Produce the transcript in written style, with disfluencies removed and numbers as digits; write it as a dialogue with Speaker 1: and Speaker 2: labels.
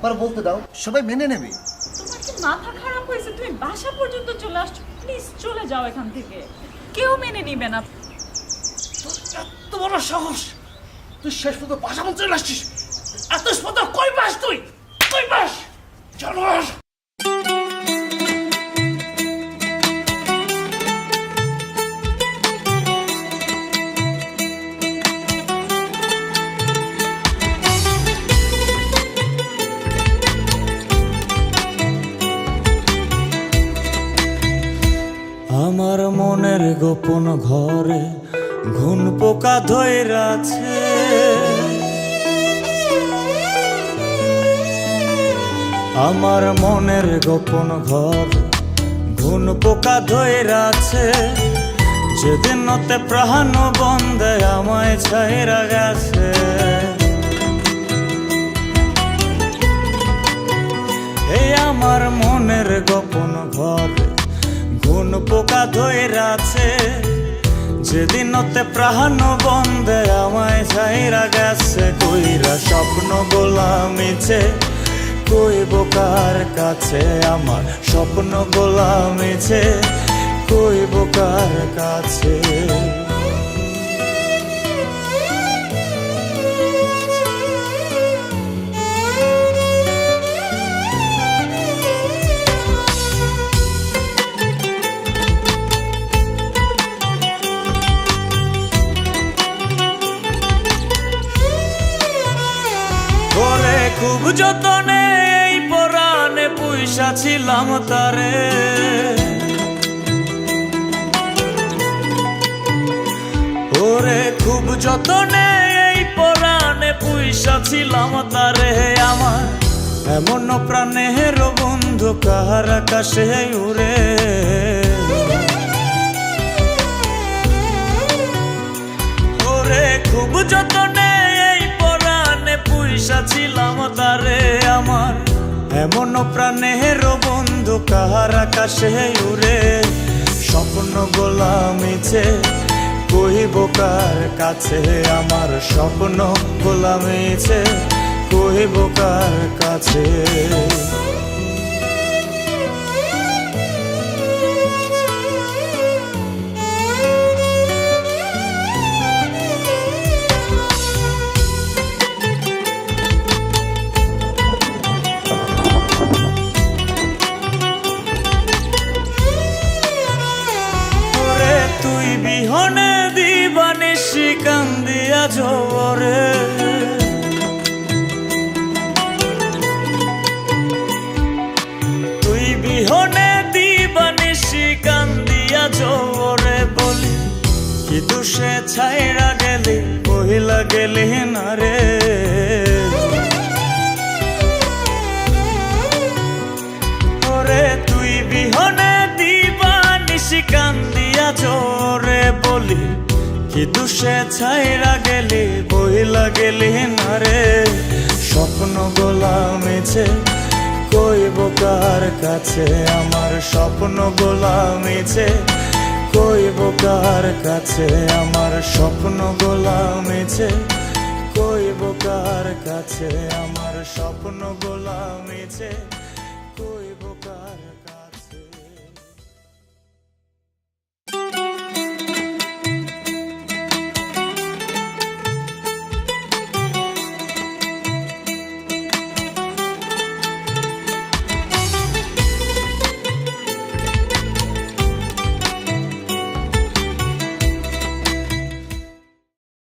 Speaker 1: একবার বলতে দাও, সবাই মেনে নেবে।
Speaker 2: তোমার কি মাথা খারাপ হয়েছে? তুমি বাসা পর্যন্ত চলে আসছো, প্লিজ চলে যাও এখান থেকে। কেউ মেনে নিবে না।
Speaker 1: এত বড় সাহস, তুই শেষ পর্যন্ত বাসা পর্যন্ত চলে আসছিস। এত স্পর্ধা কই পাস তুই? কই পাস জানোয়ার?
Speaker 3: আমার মনের গোপন ঘরে ঘুন পোকা ধইরা আছে। আমার মনের গোপন ঘর ঘুন পোকা ধইরা আছে। যেদিন নতে প্রাণ বন্ধে আমায় ছাইরা গেছে। এই আমার মনের গোপন ঘর ঘুন পোকা ধইরা আছে। যেদিন নতে প্রাণ বন্ধে আমায় ছাইরা গেছে। কইরা স্বপ্ন গোলামিছে কইব কার কাছে? আমার স্বপ্ন গোলামিছে কইব কার কাছে? খুব যতনে এই পরাণে পুইসা ছিলাম তারে। ওরে খুব যতনে এই পরাণে পুইসা ছিলাম তারে। আমার এমন প্রাণের বন্ধু কার আকাশে উড়ে। ওরে খুব যতনে ছিলাম তারে। আমার এমন প্রাণের বন্ধু কার আকাশে উড়ে। স্বপ্ন গোলামিছে কইব কার কাছে? আমার স্বপ্ন গোলামিছে কইব কার কাছে? বিহনে দিবানিশি কান্দিয়া ঝরে। তুই বিহনে দিবানিশি কান্দিয়া ঝরে। বলি কি দুষে ছাইরা গেলি কহিলা গেলি না রে। ওরে তুই বিহনে দিবানিশি কান্দিয়া ঝরে। বলি কি দুষে ছাইরা গেলি বইলা গেলি না রে। স্বপ্ন গোলামিছে কইব কার কাছে? আমার স্বপ্ন গোলামিছে কইব কার কাছে? আমার স্বপ্ন গোলামিছে কইব কার কাছে? আমার স্বপ্ন গোলামিছে